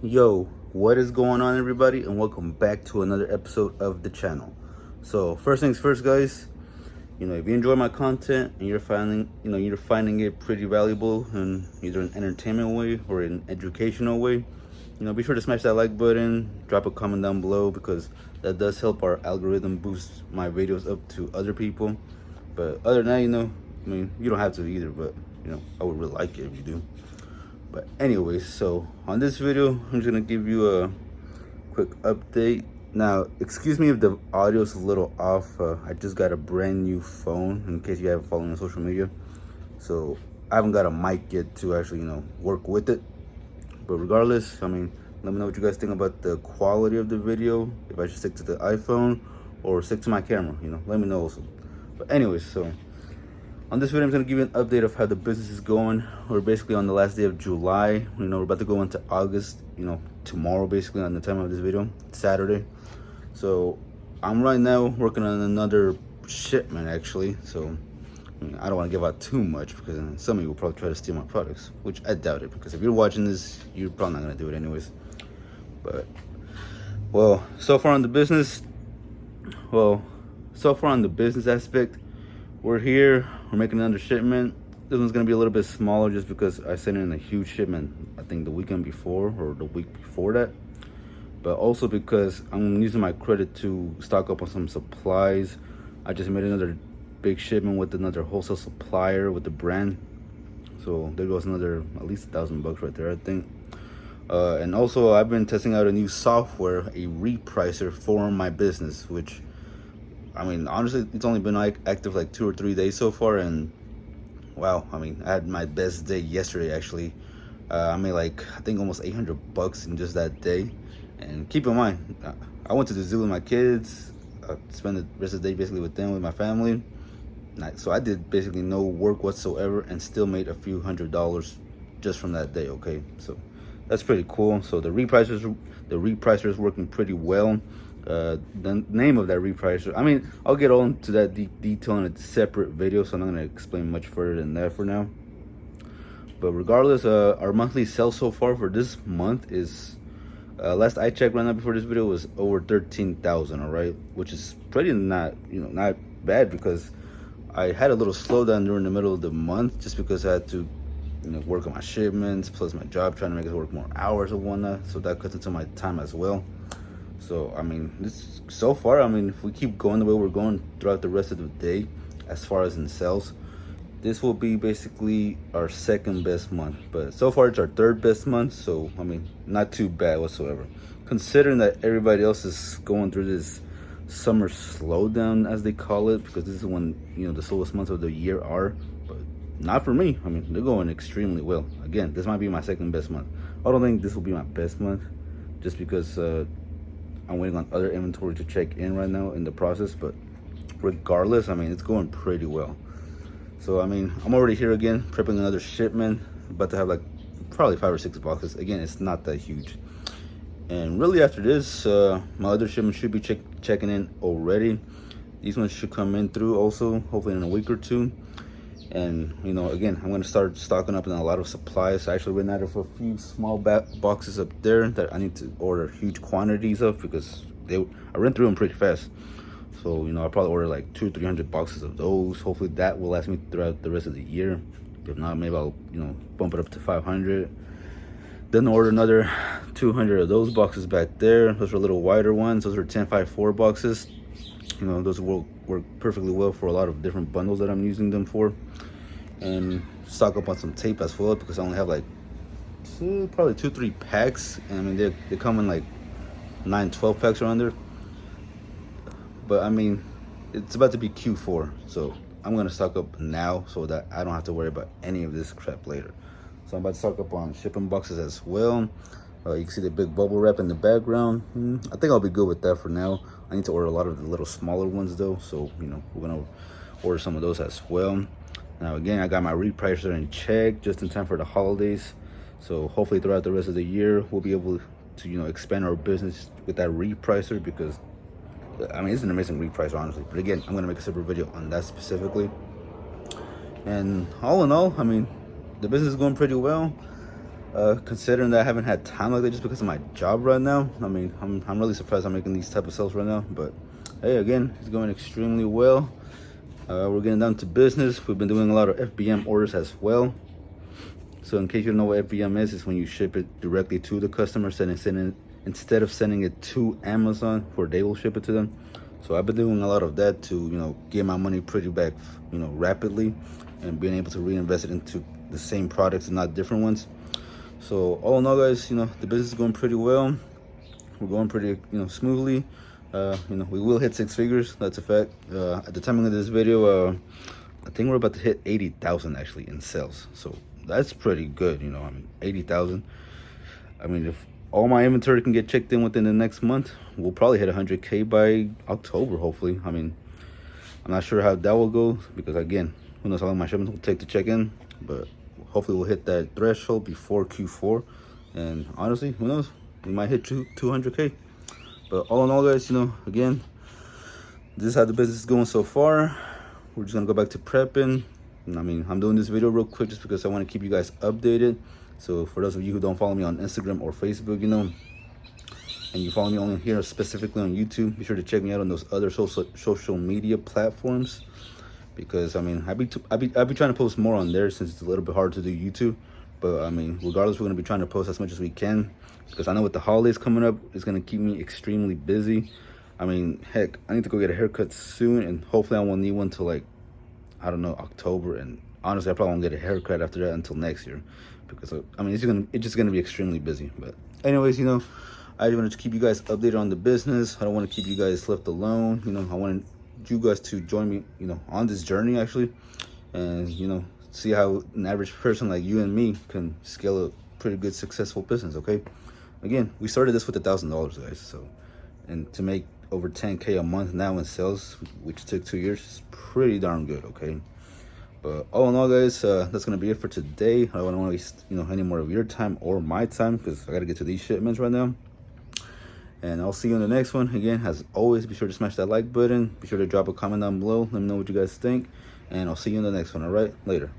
Yo, what is going on, everybody, and welcome back to another episode of the channel. So first things first, guys, if you enjoy my content and you're finding it pretty valuable in either an entertainment way or an educational way, be sure to smash that like button, drop a comment down below, because that does help our algorithm boost my videos up to other people. But other than that, you don't have to either, but I would really like it if you do. But anyways, so on this video, I'm just gonna give you a quick update. Now, excuse me if the audio is a little off. I just got a brand new phone, in case you haven't followed me on social media. So I haven't got a mic yet to actually, work with it. But regardless, let me know what you guys think about the quality of the video. If I should stick to the iPhone or stick to my camera, let me know also. But anyways, so on this video, I'm going to give you an update of how the business is going. We're basically on the last day of July. We're about to go into August, tomorrow, basically, on the time of this video, Saturday. So I'm right now working on another shipment, actually. So I don't want to give out too much, because some of you will probably try to steal my products, which I doubt it, because if you're watching this, you're probably not going to do it anyways. But, well, so far on the business aspect, we're here. We're making another shipment. This one's gonna be a little bit smaller, just because I sent in a huge shipment, I think the weekend before or the week before that. But also because I'm using my credit to stock up on some supplies. I just made another big shipment with another wholesale supplier with the brand. So there goes another at least $1,000 right there, I think. And also I've been testing out a new software, a repricer for my business, which, honestly, it's only been active like 2 or 3 days so far, and wow, I had my best day yesterday, actually. I made I think almost $800 in just that day. And keep in mind, I went to the zoo with my kids, spent the rest of the day basically with them, with my family. So I did basically no work whatsoever and still made a few $100s just from that day, okay? So that's pretty cool. So the repricer is working pretty well. The name of that repricer, I'll get on to that detail in a separate video, so I'm not going to explain much further than that for now. But regardless, our monthly sales so far for this month is, last I checked right now before this video, was over 13,000, all right, which is pretty not bad, because I had a little slowdown during the middle of the month, just because I had to work on my shipments, plus my job, trying to make us work more hours and whatnot, so that cuts into my time as well. So so far, if we keep going the way we're going throughout the rest of the day, as far as in sales, this will be basically our second best month. But so far it's our third best month, so not too bad whatsoever, considering that everybody else is going through this summer slowdown, as they call it, because this is when the slowest months of the year are. But not for me. They're going extremely well. Again, this might be my second best month. I don't think this will be my best month, just because I'm waiting on other inventory to check in right now in the process. But regardless, it's going pretty well. So I'm already here again, prepping another shipment. About to have probably 5 or 6 boxes. Again, it's not that huge. And really after this, my other shipment should be checking in already. These ones should come in through also, hopefully in a week or two. And again, I'm going to start stocking up on a lot of supplies. I actually ran out of a few small boxes up there that I need to order huge quantities of, because I ran through them pretty fast. So I'll probably order 200-300 boxes of those. Hopefully that will last me throughout the rest of the year. If not, maybe I'll bump it up to 500. Then order another 200 of those boxes back there. Those are little wider ones. Those are 10x4 boxes. Those will work perfectly well for a lot of different bundles that I'm using them for. And stock up on some tape as well, because I only have probably 2-3 packs. And they come in 9-12 packs around there. But it's about to be Q4, so I'm gonna stock up now so that I don't have to worry about any of this crap later. So I'm about to stock up on shipping boxes as well. You can see the big bubble wrap in the background. I think I'll be good with that for now. I need to order a lot of the little smaller ones though, so we're gonna order some of those as well. Now again, I got my repricer in check just in time for the holidays. So hopefully throughout the rest of the year, we'll be able to expand our business with that repricer, because it's an amazing repricer, honestly. But again, I'm gonna make a separate video on that specifically. And all in all, the business is going pretty well. Considering that I haven't had time like that just because of my job right now, I mean, I'm really surprised I'm making these type of sales right now. But hey, again, it's going extremely well. We're getting down to business. We've been doing a lot of FBM orders as well. So in case you don't know what FBM is, it's when you ship it directly to the customer, instead of sending it to Amazon where they will ship it to them. So I've been doing a lot of that to, get my money pretty back, rapidly, and being able to reinvest it into the same products and not different ones. So all in all, guys, the business is going pretty well. We're going pretty, smoothly. We will hit 6 figures. That's a fact. At the time of this video, I think we're about to hit 80,000 actually in sales. So that's pretty good. 80,000. I mean, if all my inventory can get checked in within the next month, we'll probably hit 100K by October, hopefully. I mean, I'm not sure how that will go because, again, who knows how long my shipments will take to check in, but hopefully we'll hit that threshold before Q4. And honestly, who knows? We might hit 200K. But all in all, guys, again, this is how the business is going so far. We're just going to go back to prepping. And, I mean, I'm doing this video real quick just because I want to keep you guys updated. So for those of you who don't follow me on Instagram or Facebook, and you follow me only here specifically on YouTube, be sure to check me out on those other social media platforms. Because I mean, I be trying to post more on there since it's a little bit hard to do YouTube. But I mean, regardless, we're gonna be trying to post as much as we can because I know with the holidays coming up, it's gonna keep me extremely busy. I mean, heck, I need to go get a haircut soon, and hopefully I won't need one till like, I don't know, October. And honestly, I probably won't get a haircut after that until next year because I mean, it's just gonna be extremely busy. But anyways, I just want to keep you guys updated on the business. I don't want to keep you guys left alone. I want you guys to join me, on this journey actually, and see how an average person like you and me can scale a pretty good successful business. Okay, again, we started this with $1,000, guys. So, and to make over 10K a month now in sales, which took 2 years, is pretty darn good. Okay, but all in all, guys, that's gonna be it for today. I don't want to waste any more of your time or my time because I gotta get to these shipments right now. And I'll see you in the next one. Again, as always, be sure to smash that like button. Be sure to drop a comment down below. Let me know what you guys think. And I'll see you in the next one, all right? Later.